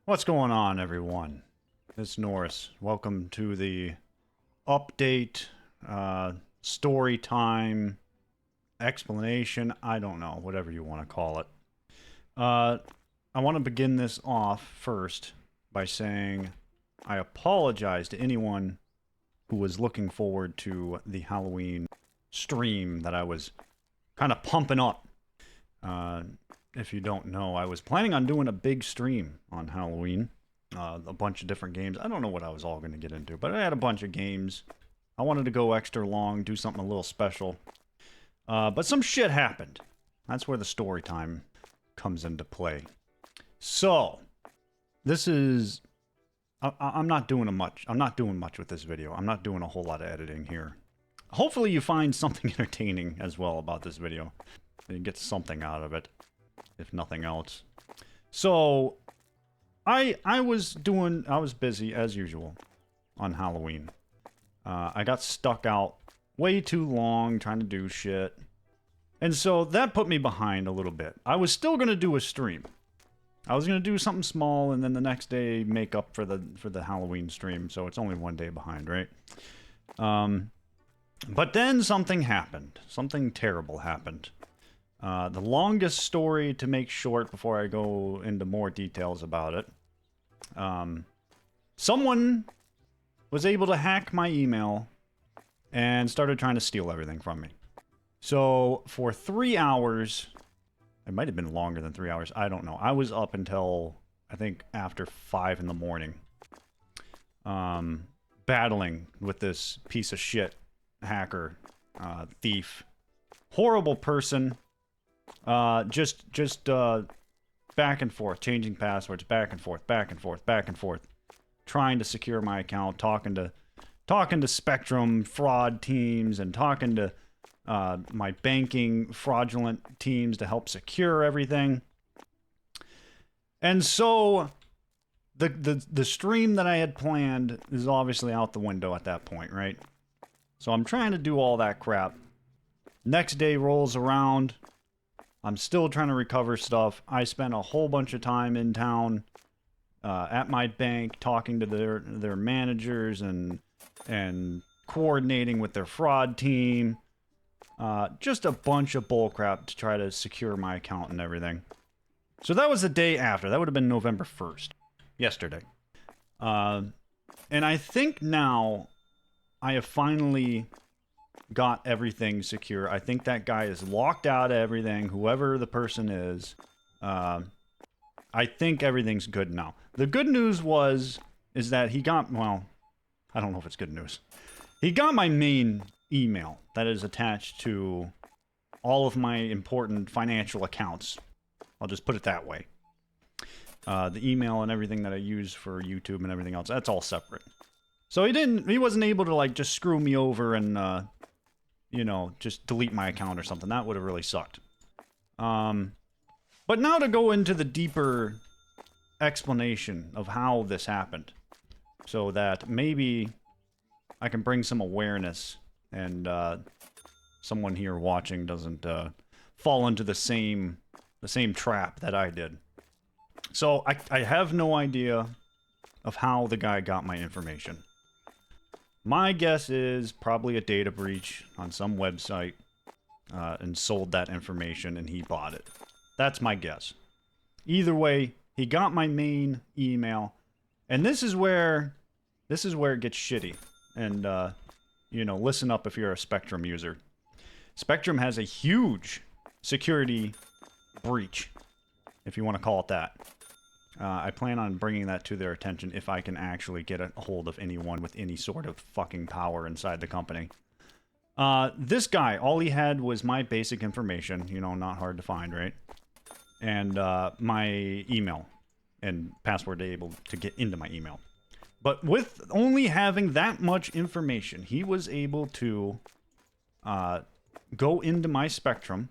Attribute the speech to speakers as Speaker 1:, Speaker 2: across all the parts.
Speaker 1: What's going on, everyone? It's Norris. Welcome to the update, story time, explanation, I don't know, whatever you want to call it. I want to begin this off first by saying I apologize to anyone who was looking forward to the Halloween stream that I was kind of pumping up. If you don't know, I was planning on doing a big stream on Halloween. A bunch of different games. I don't know what I was all going to get into, but I had a bunch of games. I wanted to go extra long, do something a little special. But some shit happened. That's where the story time comes into play. So, this is... I'm not doing much. I'm not doing much with this video. I'm not doing a whole lot of editing here. Hopefully you find something entertaining as well about this video. You get something out of it, if nothing else. So, I was busy as usual on Halloween. I got stuck out way too long trying to do shit. And so that put me behind a little bit. I was still going to do a stream. I was going to do something small and then the next day make up for the Halloween stream. So it's only one day behind, right? But then something happened. Something terrible happened. The longest story to make short before I go into more details about it. Someone was able to hack my email and started trying to steal everything from me. So for 3 hours, it might have been longer than 3 hours, I don't know. I was up until, I think, after 5 in the morning. Battling with this piece of shit hacker, thief, horrible person. Just back and forth, changing passwords, back and forth, back and forth, back and forth, trying to secure my account, talking to Spectrum fraud teams and talking to my banking fraudulent teams to help secure everything. And so the stream that I had planned is obviously out the window at that point, right? So I'm trying to do all that crap. Next day rolls around. I'm still trying to recover stuff. I spent a whole bunch of time in town at my bank talking to their managers and coordinating with their fraud team. Just a bunch of bullcrap to try to secure my account and everything. So that was the day after. That would have been November 1st. Yesterday. And I think now I have finally got everything secure. I think that guy is locked out of everything, whoever the person is. I think everything's good now. The good news is that he got, well, I don't know if it's good news. He got my main email that is attached to all of my important financial accounts. I'll just put it that way. The email and everything that I use for YouTube and everything else, that's all separate. So he wasn't able to, like, just screw me over and, you know, just delete my account or something. That would have really sucked. But now to go into the deeper explanation of how this happened, so that maybe I can bring some awareness and someone here watching doesn't fall into the same trap that I did. So I have no idea of how the guy got my information. My guess is probably a data breach on some website and sold that information and he bought it. That's my guess. Either way, he got my main email, and this is where it gets shitty. And you know, listen up if you're a Spectrum user. Spectrum has a huge security breach, if you want to call it that. I plan on bringing that to their attention if I can actually get a hold of anyone with any sort of fucking power inside the company. This guy, all he had was my basic information, you know, not hard to find, right? And my email and password able to get into my email. But with only having that much information, he was able to go into my Spectrum,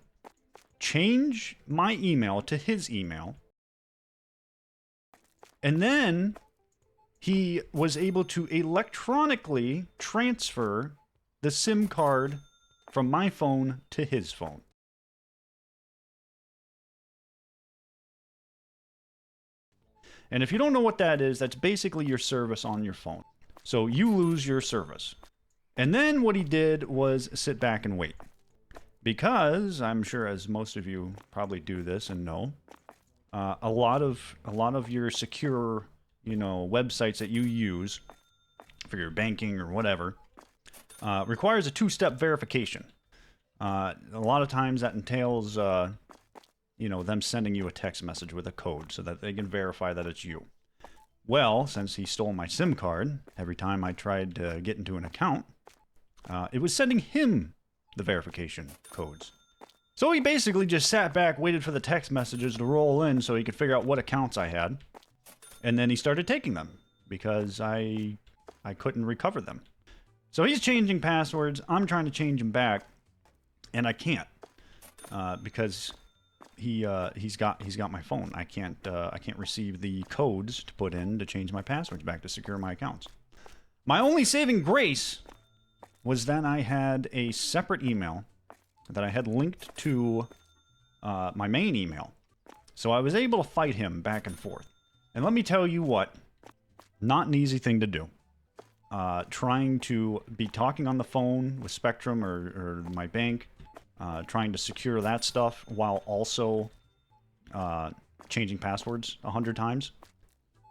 Speaker 1: change my email to his email, and then he was able to electronically transfer the SIM card from my phone to his phone. And if you don't know what that is, that's basically your service on your phone. So you lose your service. And then what he did was sit back and wait. Because I'm sure, as most of you probably do this and know, a lot of your secure, websites that you use for your banking or whatever requires a two-step verification. A lot of times that entails, them sending you a text message with a code so that they can verify that it's you. Well, since he stole my SIM card, every time I tried to get into an account, it was sending him the verification codes. So he basically just sat back, waited for the text messages to roll in so he could figure out what accounts I had. And then he started taking them because I couldn't recover them. So he's changing passwords. I'm trying to change them back, and I can't because he's got my phone. I can't receive the codes to put in to change my passwords back to secure my accounts. My only saving grace was that I had a separate email that I had linked to my main email. So I was able to fight him back and forth. And let me tell you what, not an easy thing to do. Trying to be talking on the phone with Spectrum or my bank, trying to secure that stuff while also changing passwords 100 times.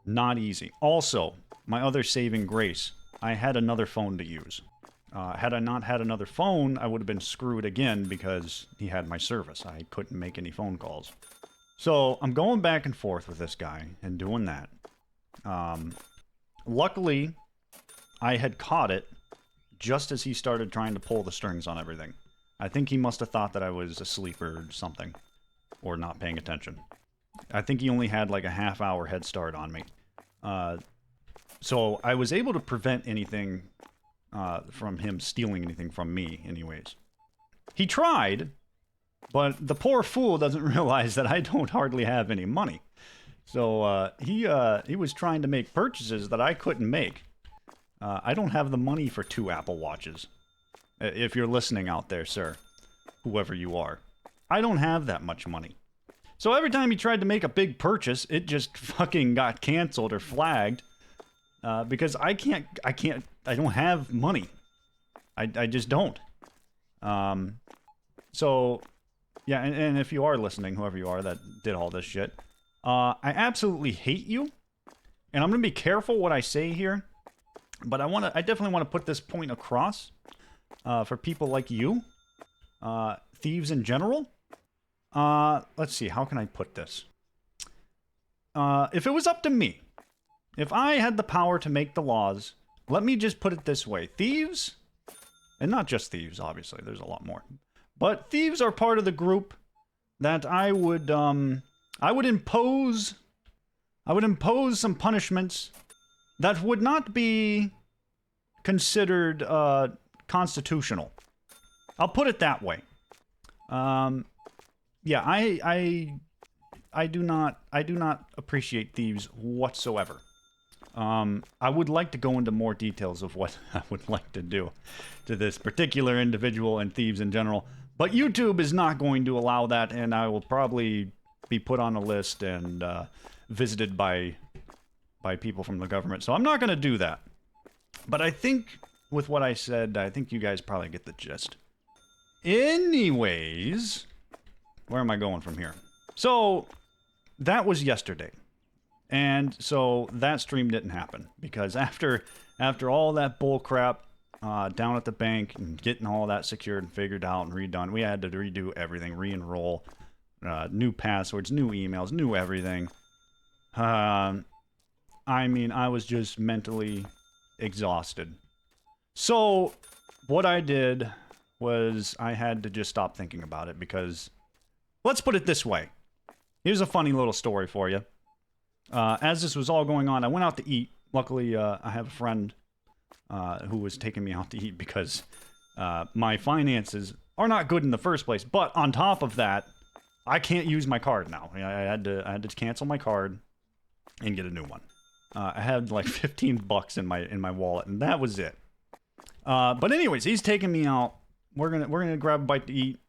Speaker 1: Not easy. Also, my other saving grace, I had another phone to use. Had I not had another phone, I would have been screwed again because he had my service. I couldn't make any phone calls. So I'm going back and forth with this guy and doing that. Luckily, I had caught it just as he started trying to pull the strings on everything. I think he must have thought that I was asleep or something, or not paying attention. I think he only had like a half-hour head start on me. So I was able to prevent anything from him stealing anything from me anyways. He tried, but the poor fool doesn't realize that I don't hardly have any money. So he was trying to make purchases that I couldn't make. I don't have the money for 2 Apple Watches. If you're listening out there, sir, whoever you are. I don't have that much money. So every time he tried to make a big purchase, it just fucking got canceled or flagged. Because I don't have money. I just don't. So, yeah, and if you are listening, whoever you are that did all this shit, I absolutely hate you. And I'm going to be careful what I say here. But I definitely want to put this point across for people like you. Thieves in general. Let's see, how can I put this? If it was up to me, if I had the power to make the laws, let me just put it this way. Thieves, and not just thieves, obviously, there's a lot more. But thieves are part of the group that I would impose some punishments that would not be considered constitutional. I'll put it that way. Yeah, I do not appreciate thieves whatsoever. I would like to go into more details of what I would like to do to this particular individual and thieves in general, but YouTube is not going to allow that, and I will probably be put on a list and visited by people from the government, so I'm not going to do that. But I think, with what I said, I think you guys probably get the gist. Anyways, where am I going from here? So, that was yesterday. And so that stream didn't happen because after all that bull crap down at the bank and getting all that secured and figured out and redone, we had to redo everything, re-enroll, new passwords, new emails, new everything. I mean, I was just mentally exhausted. So what I did was I had to just stop thinking about it because, let's put it this way. Here's a funny little story for you. As this was all going on, I went out to eat. Luckily, I have a friend who was taking me out to eat because my finances are not good in the first place. But on top of that, I can't use my card now. I had to cancel my card and get a new one. I had like $15 in my wallet, and that was it. But anyways, he's taking me out. We're gonna grab a bite to eat.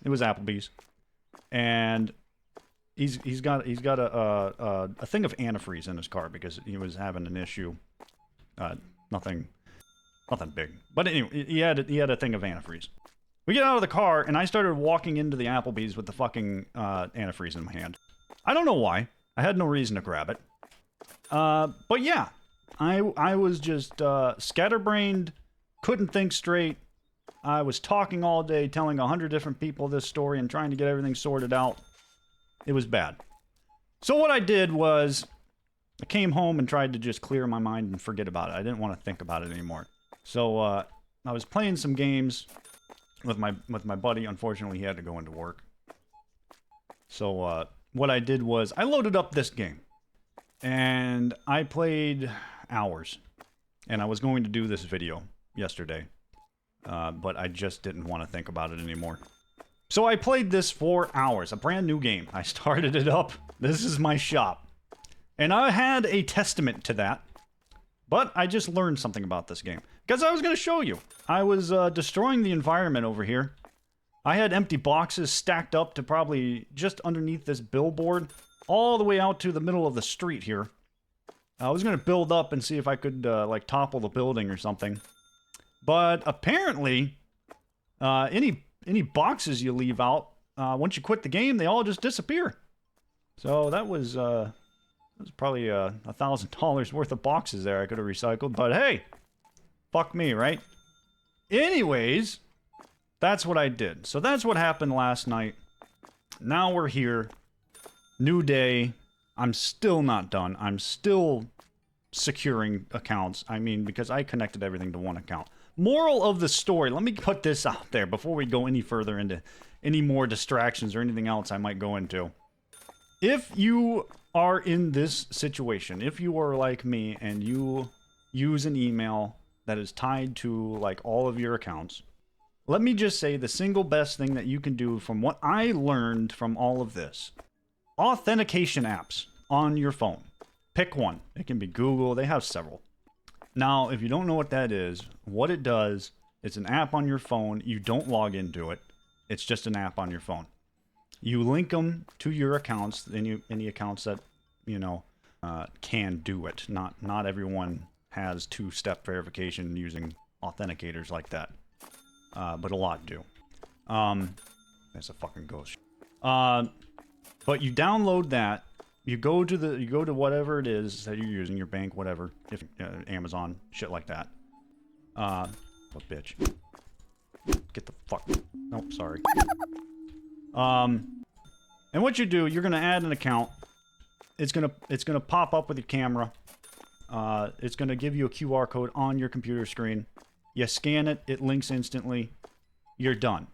Speaker 1: It was Applebee's, and he's got a thing of antifreeze in his car because he was having an issue. Nothing big. But anyway, he had a thing of antifreeze. We get out of the car, and I started walking into the Applebee's with the fucking antifreeze in my hand. I don't know why. I had no reason to grab it. But yeah, I was just scatterbrained, couldn't think straight. I was talking all day, telling 100 different people this story and trying to get everything sorted out. It was bad. So what I did was, I came home and tried to just clear my mind and forget about it. I didn't want to think about it anymore. So I was playing some games with my buddy. Unfortunately, he had to go into work. So what I did was I loaded up this game, and I played hours. And I was going to do this video yesterday, but I just didn't want to think about it anymore. So I played this for hours, a brand new game. I started it up. This is my shop. And I had a testament to that, but I just learned something about this game. Because I was going to show you. I was destroying the environment over here. I had empty boxes stacked up to probably just underneath this billboard, all the way out to the middle of the street here. I was going to build up and see if I could, like, topple the building or something. But apparently, any boxes you leave out, once you quit the game, they all just disappear. So that was probably $1,000 worth of boxes there I could have recycled. But hey, fuck me, right? Anyways, that's what I did. So that's what happened last night. Now we're here. New day. I'm still not done. I'm still securing accounts. I mean, because I connected everything to one account. Moral of the story. Let me put this out there before we go any further into any more distractions or anything else I might go into. If you are in this situation, if you are like me and you use an email that is tied to like all of your accounts, let me just say the single best thing that you can do from what I learned from all of this: authentication apps on your phone. Pick one. It can be Google. They have several. Now, if you don't know what that is, what it does, it's an app on your phone. You don't log into it. It's just an app on your phone. You link them to your accounts, any accounts that, you know, can do it. Not everyone has two-step verification using authenticators like that. But a lot do. There's a fucking ghost. But you download that. You go to whatever it is that you're using, your bank, whatever, if Amazon, shit like that. What bitch? Get the fuck. Nope, sorry. And what you do, you're gonna add an account. It's gonna pop up with your camera. It's gonna give you a QR code on your computer screen. You scan it, it links instantly. You're done.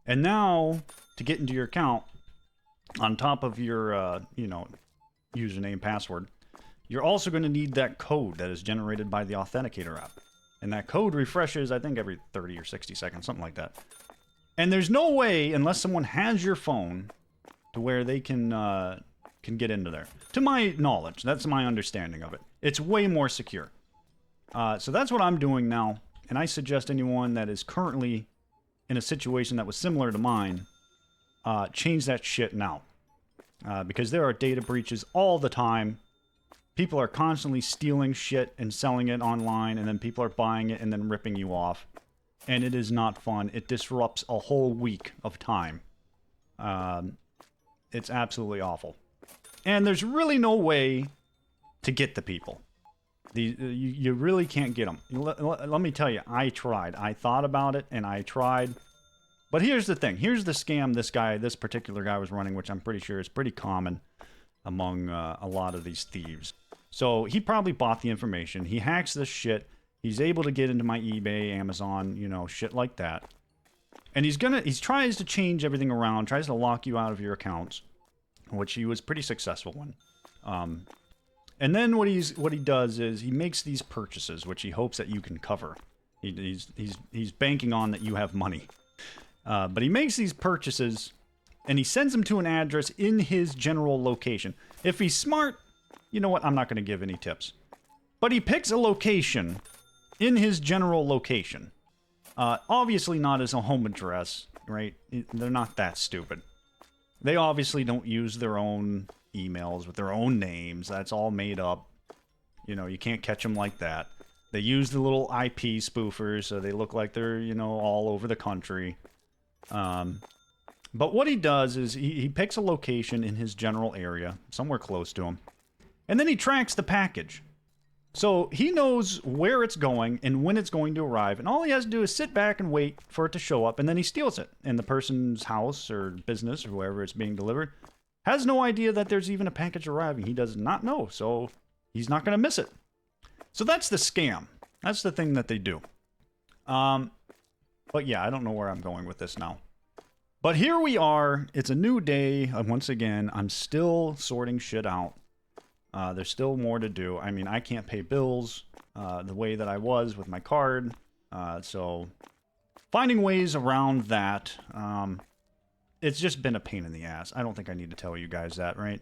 Speaker 1: And now, to get into your account, on top of your, you know, username, password, you're also going to need that code that is generated by the Authenticator app. And that code refreshes, I think, every 30 or 60 seconds, something like that. And there's no way, unless someone has your phone, to where they can get into there. To my knowledge, that's my understanding of it. It's way more secure. So that's what I'm doing now. And I suggest anyone that is currently in a situation that was similar to mine, change that shit now. Because there are data breaches all the time. People are constantly stealing shit and selling it online, and then people are buying it and then ripping you off. And it is not fun. It disrupts a whole week of time. It's absolutely awful. And there's really no way to get the people. You really can't get them. Let me tell you, I tried. I thought about it, and I tried. But here's the thing. Here's the scam this particular guy was running, which I'm pretty sure is pretty common among a lot of these thieves. So he probably bought the information. He hacks this shit. He's able to get into my eBay, Amazon, you know, shit like that. And he tries to change everything around, tries to lock you out of your accounts, which he was pretty successful in. And then what he does is he makes these purchases, which he hopes that you can cover. He's banking on that you have money. But he makes these purchases, and he sends them to an address in his general location. If he's smart, you know what? I'm not going to give any tips. But he picks a location in his general location. Obviously not his home address, right? They're not that stupid. They obviously don't use their own emails with their own names. That's all made up. You know, you can't catch them like that. They use the little IP spoofers, so they look like they're, you know, all over the country. But what he does is he picks a location in his general area, somewhere close to him, and then he tracks the package. So he knows where it's going and when it's going to arrive, and all he has to do is sit back and wait for it to show up, and then he steals it. And the person's house or business or wherever it's being delivered has no idea that there's even a package arriving. He does not know, so he's not going to miss it. So that's the scam. That's the thing that they do. But yeah, I don't know where I'm going with this now. But here we are. It's a new day. Once again, I'm still sorting shit out. There's still more to do. I mean, I can't pay bills the way that I was with my card. So finding ways around that. It's just been a pain in the ass. I don't think I need to tell you guys that, right?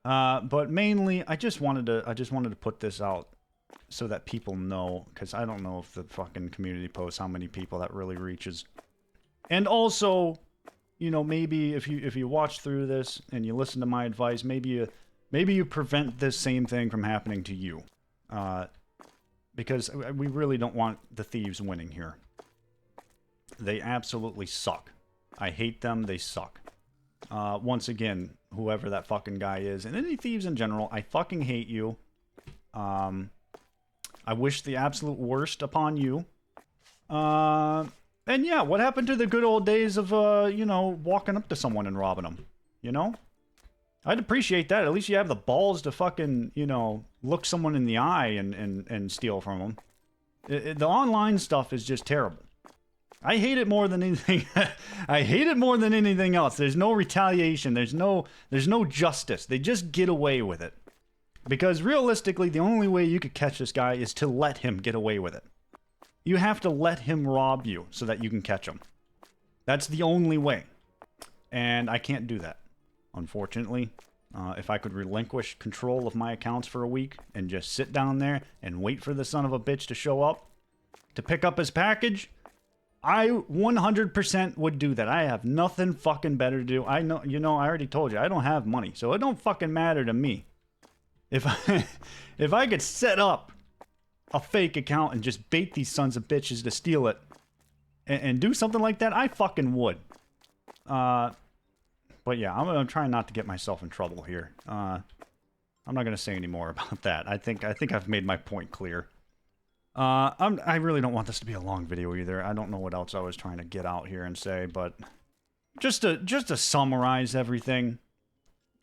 Speaker 1: But mainly, I just wanted to put this out so that people know, because I don't know if the fucking community posts how many people that really reaches. And also, you know, maybe if you watch through this and you listen to my advice, maybe you prevent this same thing from happening to you. Because we really don't want the thieves winning here. They absolutely suck. I hate them. They suck. Once again, whoever that fucking guy is, and any thieves in general, I fucking hate you. I wish the absolute worst upon you. And yeah, what happened to the good old days of, you know, walking up to someone and robbing them? You know? I'd appreciate that. At least you have the balls to fucking, you know, look someone in the eye and steal from them. The online stuff is just terrible. I hate it more than anything. I hate it more than anything else. There's no retaliation. There's no justice. They just get away with it. Because realistically, the only way you could catch this guy is to let him get away with it. You have to let him rob you so that you can catch him. That's the only way. And I can't do that, unfortunately. If I could relinquish control of my accounts for a week and just sit down there and wait for the son of a bitch to show up to pick up his package, I 100% would do that. I have nothing fucking better to do. I know, you know, I already told you, I don't have money, so it don't fucking matter to me. If I could set up a fake account and just bait these sons of bitches to steal it and do something like that, I fucking would. But yeah, I'm gonna try not to get myself in trouble here. I'm not gonna say any more about that. I think I've made my point clear. I really don't want this to be a long video either. I don't know what else I was trying to get out here and say, but just to summarize everything,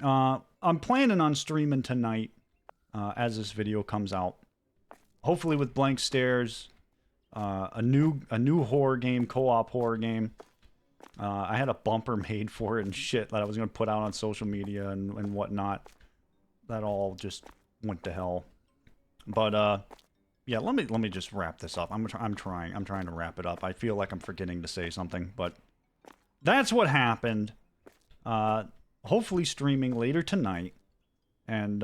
Speaker 1: I'm planning on streaming tonight as this video comes out. Hopefully with blank stares, a new horror game, co-op horror game. I had a bumper made for it and shit that I was gonna put out on social media and whatnot. That all just went to hell. But yeah, let me just wrap this up. I'm trying to wrap it up. I feel like I'm forgetting to say something, but that's what happened. Hopefully streaming later tonight. And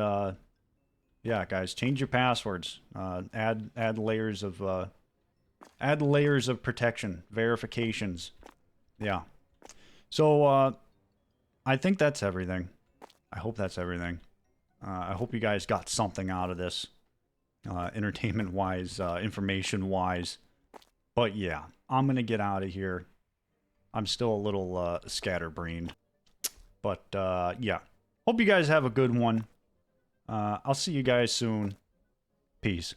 Speaker 1: yeah, guys, change your passwords. Add layers of protection, verifications. Yeah. So I think that's everything. I hope that's everything. I hope you guys got something out of this. Entertainment-wise, information-wise. But yeah, I'm gonna get out of here. I'm still a little scatterbrained. But yeah, hope you guys have a good one. I'll see you guys soon. Peace.